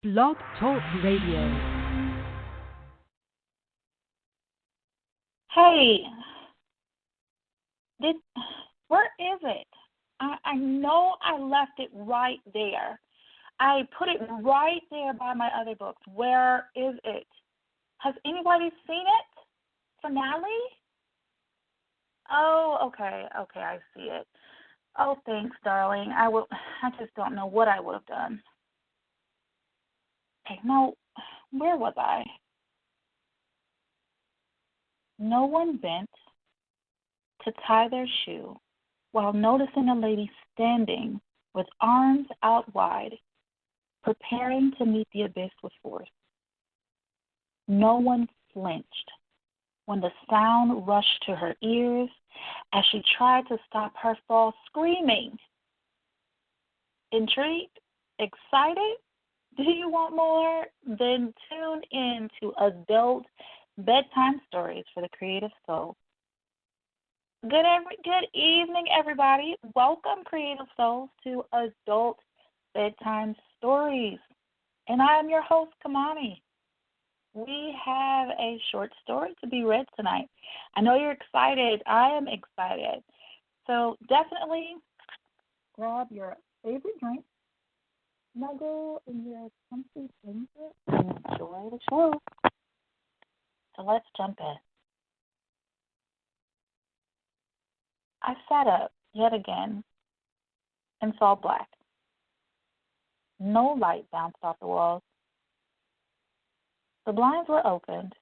Blog Talk Radio. Hey, did where is it? I know I left it right there. I put it right there by my other books. Where is it? Has anybody seen it? Finale? Oh, okay, I see it. Oh, thanks, darling. I just don't know what I would have done. Okay, no, where was I? No one bent to tie their shoe while noticing a lady standing with arms out wide, preparing to meet the abyss with force. No one flinched when the sound rushed to her ears as she tried to stop her fall screaming. Intrigued? Excited? Do you want more? Then tune in to Adult Bedtime Stories for the Creative Soul. Good evening, everybody. Welcome, Creative Souls, to Adult Bedtime Stories. And I am your host, Kamani. We have a short story to be read tonight. I know you're excited. I am excited. So definitely grab your favorite drink, snuggle in your comfy blanket, and enjoy the show. So let's jump in. I sat up yet again and saw black. No light bounced off the walls. The blinds were opened.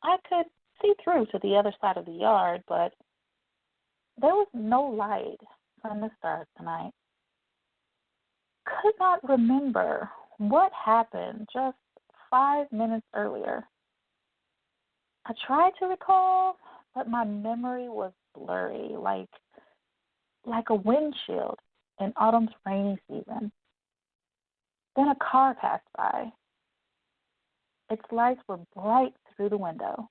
I could see through to the other side of the yard, but there was no light from the stars tonight. Could not remember what happened just 5 minutes earlier. I tried to recall, but my memory was blurry, like a windshield in autumn's rainy season. Then a car passed by. Its lights were bright through the window.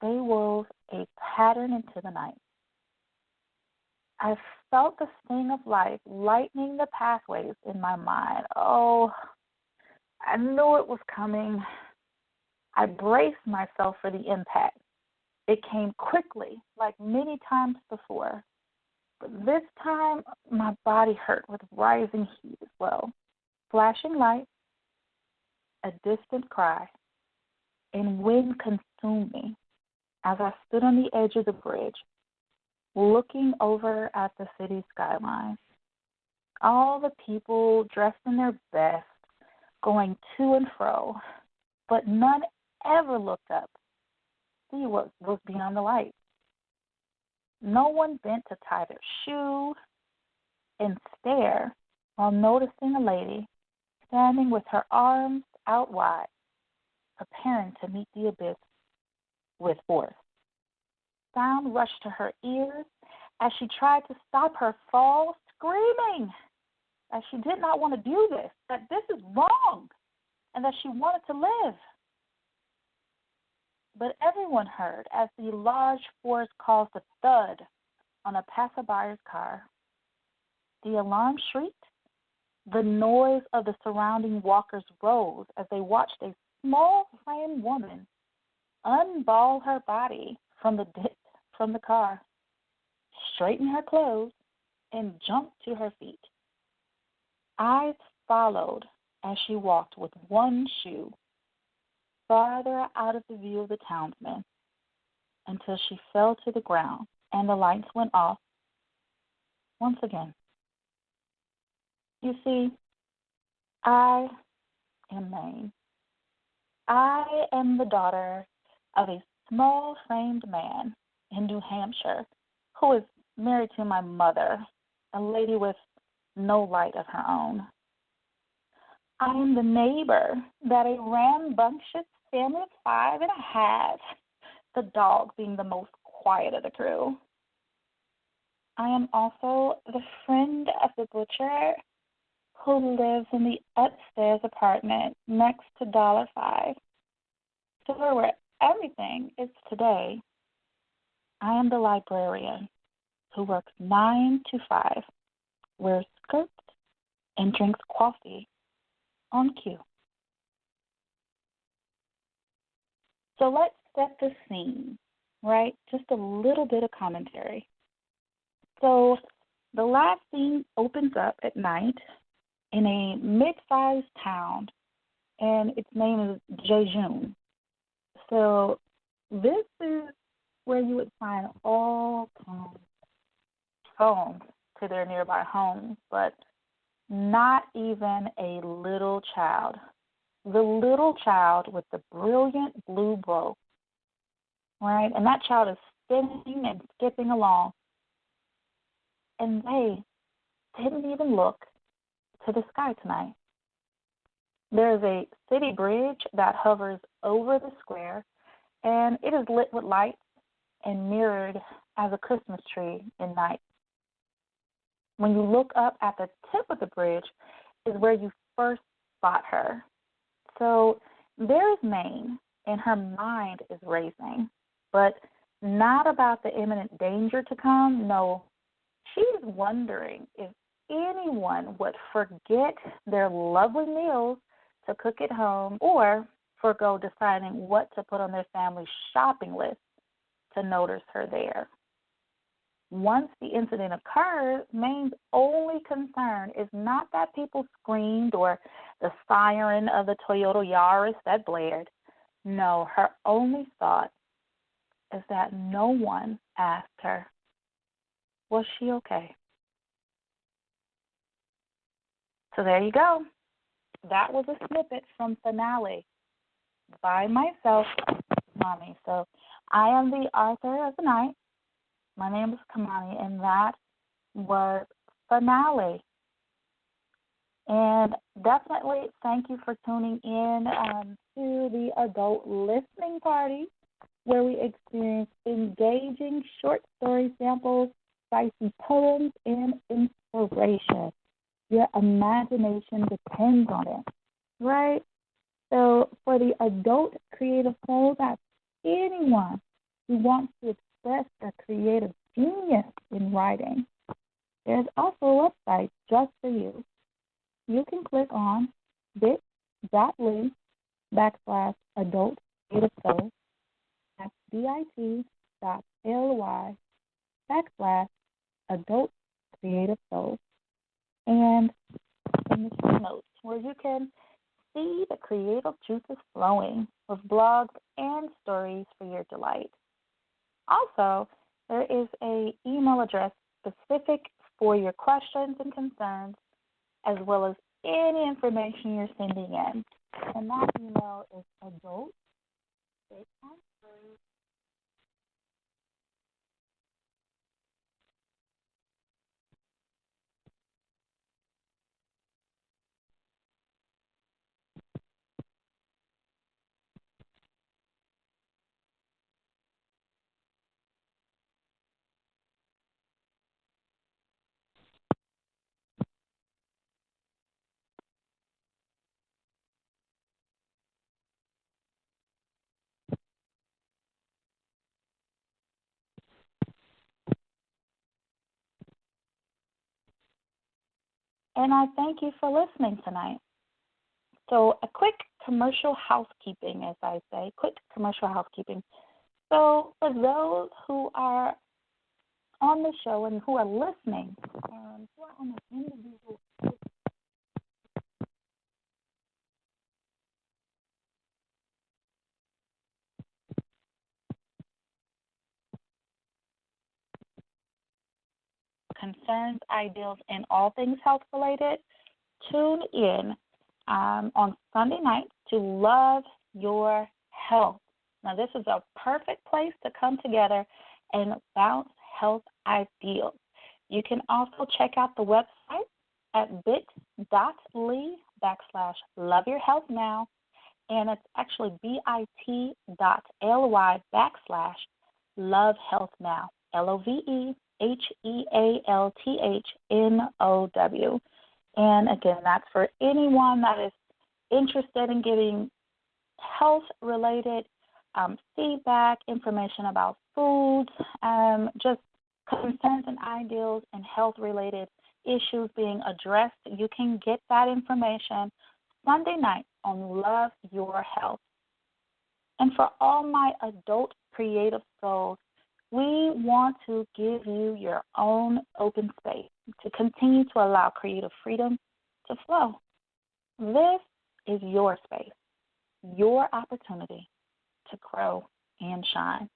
They wove a pattern into the night. I felt the sting of life lightening the pathways in my mind. Oh, I knew it was coming. I braced myself for the impact. It came quickly, like many times before. But this time, my body hurt with rising heat as well. Flashing lights, a distant cry, and wind consumed me as I stood on the edge of the bridge, looking over at the city skyline. All the people dressed in their best, going to and fro, but none ever looked up to see what was beyond the light. No one bent to tie their shoe and stare while noticing a lady standing with her arms out wide, preparing to meet the abyss with force. Sound rushed to her ears as she tried to stop her fall, screaming that she did not want to do this, that this is wrong, and that she wanted to live. But everyone heard as the large force caused a thud on a passerby's car. The alarm shrieked. The noise of the surrounding walkers rose as they watched a small-framed woman unball her body from the car, straighten her clothes, and jump to her feet. Eyes followed as she walked with one shoe farther out of the view of the townsmen until she fell to the ground and the lights went off once again. You see, I am Maine. I am the daughter of a small-framed man in New Hampshire who is married to my mother, a lady with no light of her own. I am the neighbor that a rambunctious family of 5 and a half, the dog being the most quiet of the crew. I am also the friend of the butcher who lives in the upstairs apartment next to $5, store where everything is today. I am the librarian who works 9 to 5, wears skirts, and drinks coffee on cue. So let's set the scene, right? Just a little bit of commentary. So the last scene opens up at night in a mid-sized town, and its name is Jeju. So this is where you would find all kinds of phones to their nearby homes, but not even a little child. The little child with the brilliant blue bow, right? And that child is spinning and skipping along, and they didn't even look to the sky tonight. There's a city bridge that hovers over the square, and it is lit with lights and mirrored as a Christmas tree in night. When you look up at the tip of the bridge is where you first spot her. So there's Maine, and her mind is racing, but not about the imminent danger to come. No, she's wondering if anyone would forget their lovely meals to cook at home or forgo deciding what to put on their family shopping list to notice her there. Once the incident occurred, Maine's only concern is not that people screamed or the siren of the Toyota Yaris that blared. No, her only thought is that no one asked her, was she okay? So there you go. That was a snippet from Finale by myself, Mommy. So I am the author of the night. My name is Kamani, and that was Finale. And definitely thank you for tuning in to the Adult Listening Party, where we experience engaging short story samples, spicy poems, and inspiration. Your imagination depends on it, right? So for the adult creative soul, that's anyone who wants to express their creative genius in writing. There's also a website just for you. You can click on bit.ly /adult creative soul. That's bit.ly /adult creative soul. And in the show notes, where you can see the creative juices flowing with blogs and stories for your delight. Also, there is an email address specific for your questions and concerns, as well as any information you're sending in. And that email is Adult Bedtime Stories. And I thank you for listening tonight. So a quick commercial housekeeping, as I say, quick commercial housekeeping. So for those who are on the show and who are listening, who are on an individual concerns, ideals, and all things health-related, tune in on Sunday nights to Love Your Health. Now, this is a perfect place to come together and bounce health ideals. You can also check out the website at bit.ly /loveyourhealthnow, and it's actually bit.ly /lovehealthnow, LOVEHEALTHNOW. And again, that's for anyone that is interested in getting health-related feedback, information about foods, just concerns and ideals and health-related issues being addressed. You can get that information Sunday night on Love Your Health. And for all my adult creative souls, we want to give you your own open space to continue to allow creative freedom to flow. This is your space, your opportunity to grow and shine.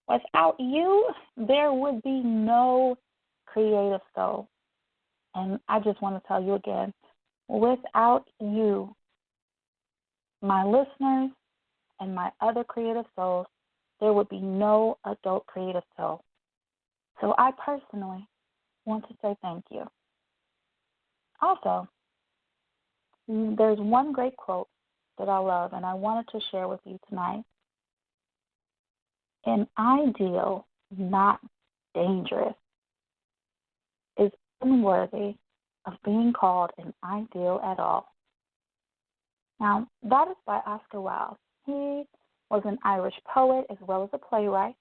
Without you, there would be no creative soul. And I just want to tell you again, without you, my listeners, and my other creative souls, there would be no adult creative soul. So I personally want to say thank you. Also, there's one great quote that I love, and I wanted to share with you tonight. An ideal, not dangerous, is unworthy of being called an ideal at all. Now, that is by Oscar Wilde. He was an Irish poet as well as a playwright,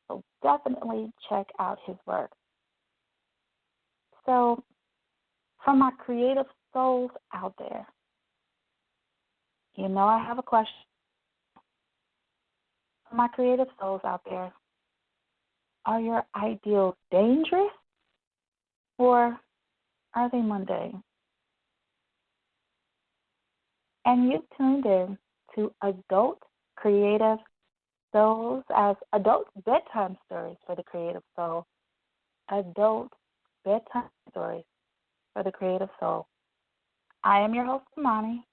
so definitely check out his work. So, for my creative souls out there, you know I have a question. For my creative souls out there, are your ideals dangerous or are they mundane? And you tuned in to Adult Creative Souls as Adult Bedtime Stories for the Creative Soul. Adult Bedtime Stories for the Creative Soul. I am your host, Imani,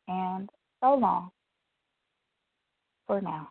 and so long for now.